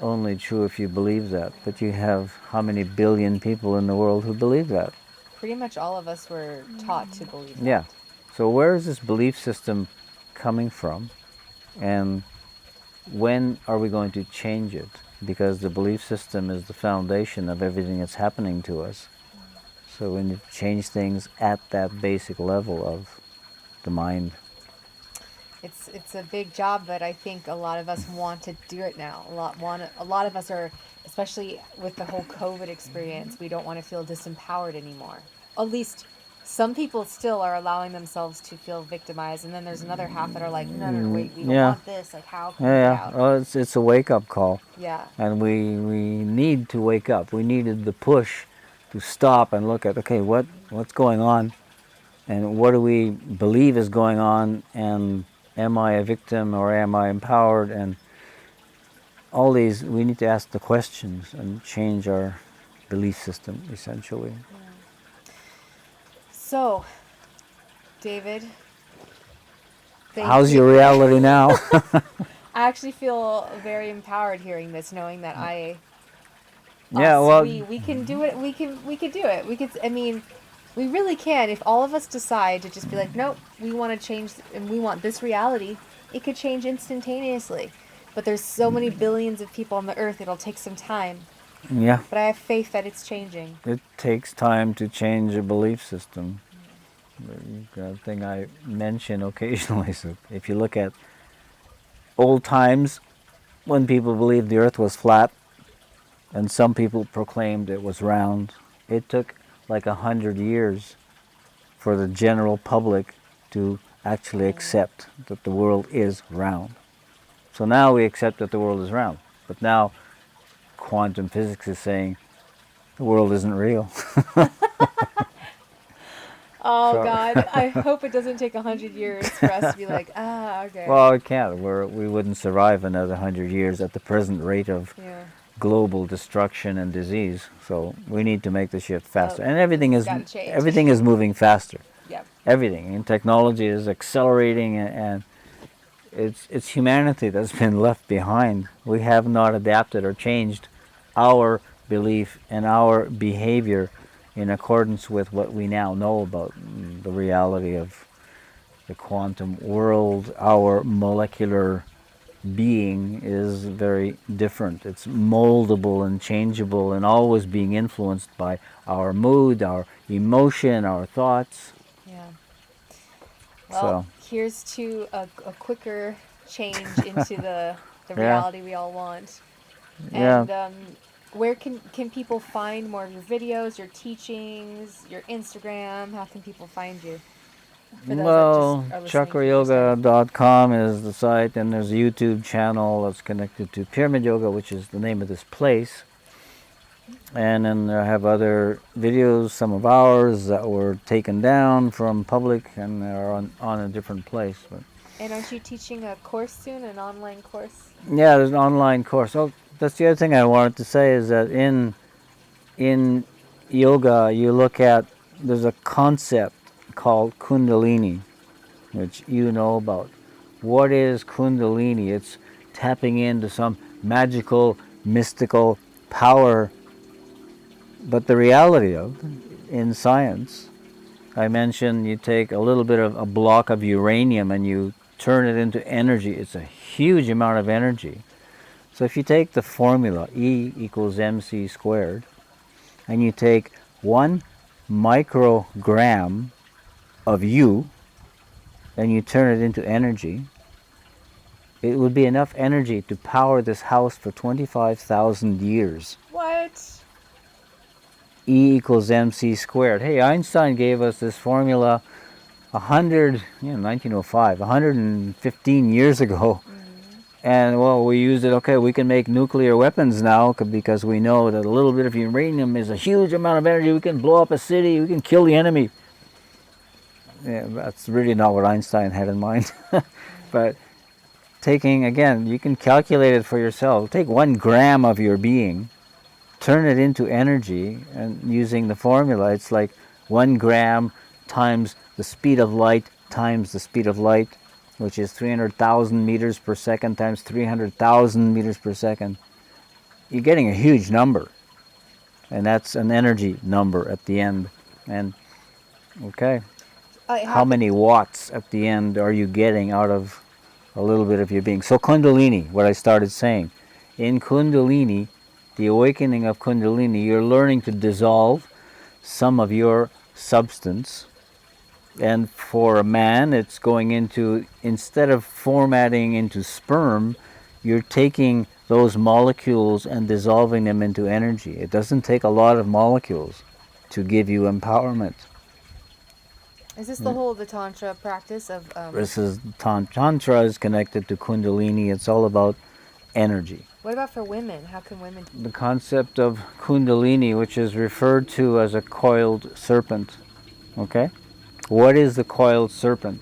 only true if you believe that, but you have how many billion people in the world who believe that? Pretty much all of us were taught to believe that. Yeah. So where is this belief system coming from, and when are we going to change it? Because the belief system is the foundation of everything that's happening to us. So we need to change things at that basic level of the mind. It's a big job, but I think a lot of us want to do it now. A lot of us are, especially with the whole COVID experience, we don't want to feel disempowered anymore. At least some people still are allowing themselves to feel victimized, and then there's another half that are like, no, wait, we don't want this. Like, how can we get out? Well, it's a wake-up call. Yeah. And we need to wake up. We needed the push to stop and look at, okay, what's going on, and what do we believe is going on, and am I a victim or am I empowered? And all these, we need to ask the questions and change our belief system, essentially. So, David, how's your reality now? I actually feel very empowered hearing this, knowing that we can do it. We can do it. We really can. If all of us decide to just be like, nope, we want to change and we want this reality, it could change instantaneously. But there's so many billions of people on the earth, it'll take some time. Yeah. But I have faith that it's changing. It takes time to change a belief system. The thing I mention occasionally, so if you look at old times when people believed the earth was flat and some people proclaimed it was round, it took like 100 years for the general public to actually accept that the world is round. So now we accept that the world is round, but now quantum physics is saying the world isn't real. Oh, so. God, I hope it doesn't take 100 years for us to be like, okay. Well, it can't. We wouldn't survive another 100 years at the present rate of global destruction and disease. So we need to make the shift faster. And everything is moving faster. Yep. Everything. And technology is accelerating, and it's humanity that's been left behind. We have not adapted or changed our belief and our behavior in accordance with what we now know about the reality of the quantum world, our molecular being is very different. It's moldable and changeable and always being influenced by our mood, our emotion, our thoughts. Yeah. So Well, here's to a quicker change into the yeah, reality we all want. yeah. And where can people find more of your videos, your teachings, your Instagram? How can people find you? For those that just Well, are listening for the first time. chakrayoga.com is the site, and there's a YouTube channel that's connected to Pyramid Yoga, which is the name of this place. And then I have other videos, some of ours that were taken down from public and are on a different place. But And aren't you teaching a course soon, an online course? yeah, there's an online course. Oh, that's the other thing I wanted to say is that in yoga you look at, there's a concept called Kundalini, which you know about. What is Kundalini? It's tapping into some magical, mystical power. But the reality of, in science, I mentioned you take a little bit of a block of uranium and you turn it into energy. It's a huge amount of energy. So if you take the formula E equals mc squared, and you take 1 microgram of U and you turn it into energy, it would be enough energy to power this house for 25,000 years. What? E equals mc squared. Hey, Einstein gave us this formula 1905, 115 years ago. And well, we used it. Okay, we can make nuclear weapons now because we know that a little bit of uranium is a huge amount of energy. We can blow up a city. We can kill the enemy. Yeah, that's really not what Einstein had in mind. But taking, again, you can calculate it for yourself. Take 1 gram of your being, turn it into energy, and using the formula, it's like 1 gram times the speed of light times the speed of light, which is 300,000 meters per second times 300,000 meters per second. You're getting a huge number, and that's an energy number at the end. And okay, how many watts at the end are you getting out of a little bit of your being? So Kundalini, what I started saying, in Kundalini, the awakening of Kundalini, you're learning to dissolve some of your substance. And for a man, it's going into, instead of formatting into sperm, you're taking those molecules and dissolving them into energy. It doesn't take a lot of molecules to give you empowerment. Is this the whole the Tantra practice of... This is Tantra is connected to Kundalini. It's all about energy. What about for women? How can women... The concept of Kundalini, which is referred to as a coiled serpent. Okay? What is the coiled serpent?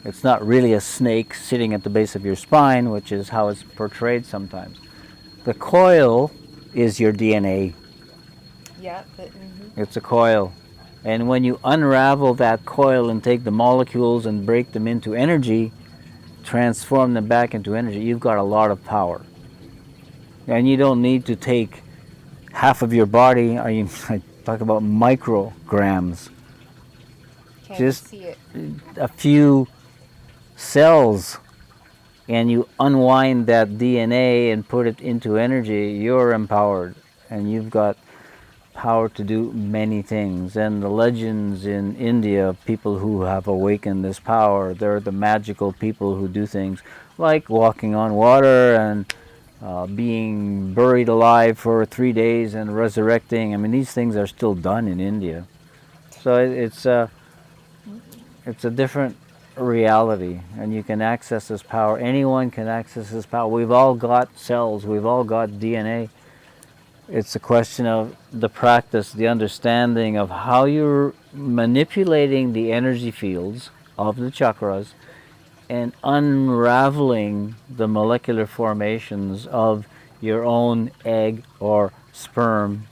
It's not really a snake sitting at the base of your spine, which is how it's portrayed sometimes. The coil is your DNA. Yeah. It's a coil. And when you unravel that coil and take the molecules and break them into energy, transform them back into energy, you've got a lot of power. And you don't need to take half of your body. I talk about micrograms. Can't Just see it. a few cells, and you unwind that DNA and put it into energy, you're empowered, and you've got power to do many things. And the legends in India, people who have awakened this power, they're the magical people who do things like walking on water and being buried alive for 3 days and resurrecting. I mean, these things are still done in India. So it's a different reality, and you can access this power. Anyone can access this power. We've all got cells. We've all got DNA. It's a question of the practice, the understanding of how you're manipulating the energy fields of the chakras and unraveling the molecular formations of your own egg or sperm,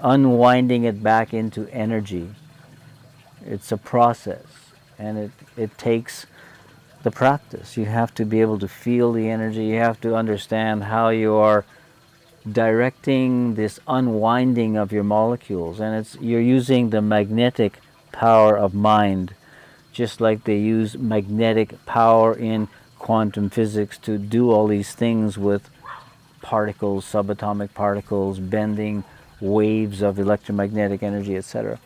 unwinding it back into energy. It's a process, and it takes the practice. You have to be able to feel the energy. You have to understand how you are directing this unwinding of your molecules, and you're using the magnetic power of mind, just like they use magnetic power in quantum physics to do all these things with particles, subatomic particles, bending waves of electromagnetic energy, etc.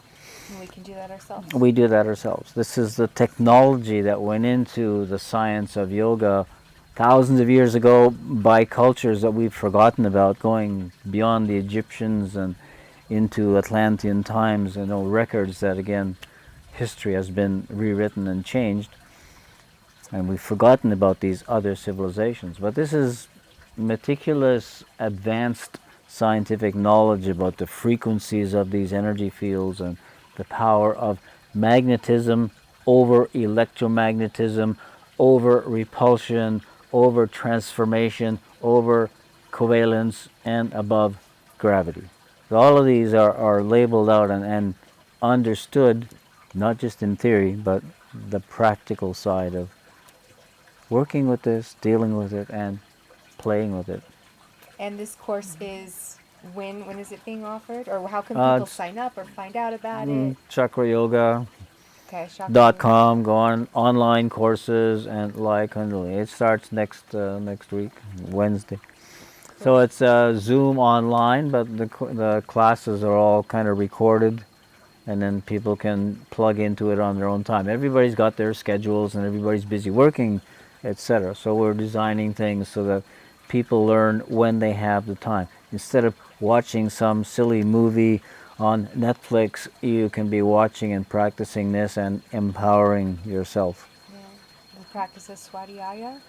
And we can do that ourselves. We do that ourselves. This is the technology that went into the science of yoga thousands of years ago by cultures that we've forgotten about, going beyond the Egyptians and into Atlantean times, records that, again, history has been rewritten and changed, and we've forgotten about these other civilizations. But this is meticulous, advanced scientific knowledge about the frequencies of these energy fields and the power of magnetism over electromagnetism, over repulsion, over transformation, over covalence, and above gravity. So all of these are labeled out and understood, not just in theory, but the practical side of working with this, dealing with it, and playing with it. And this course is, when is it being offered? Or how can people sign up or find out about it? Chakra Yoga. Okay, .com, go on online courses and like Kundalini. It starts next week, Wednesday. So it's Zoom online, but the classes are all kind of recorded, and then people can plug into it on their own time. Everybody's got their schedules and everybody's busy working, etc. So we're designing things so that people learn when they have the time. Instead of watching some silly movie on Netflix, you can be watching and practicing this and empowering yourself. Yeah. The practice of Swadhyaya?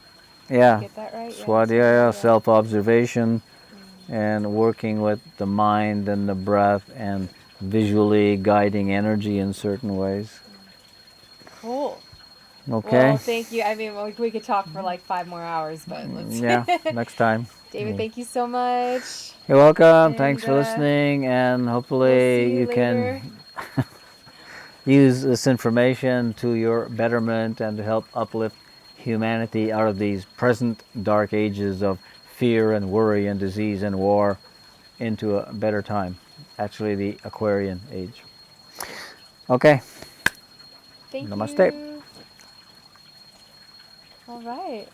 Yeah. Did I get that right? Swadhyaya, self-observation, and working with the mind and the breath and visually guiding energy in certain ways. Cool. Okay. Well, thank you. I mean, we could talk for like 5 more hours, but let's... Yeah, next time. David, thank you so much. You're welcome. And, thanks for listening, and hopefully we'll see you can use this information to your betterment and to help uplift humanity out of these present dark ages of fear and worry and disease and war into a better time, actually the Aquarian age. Okay. Thank Namaste. you. All right.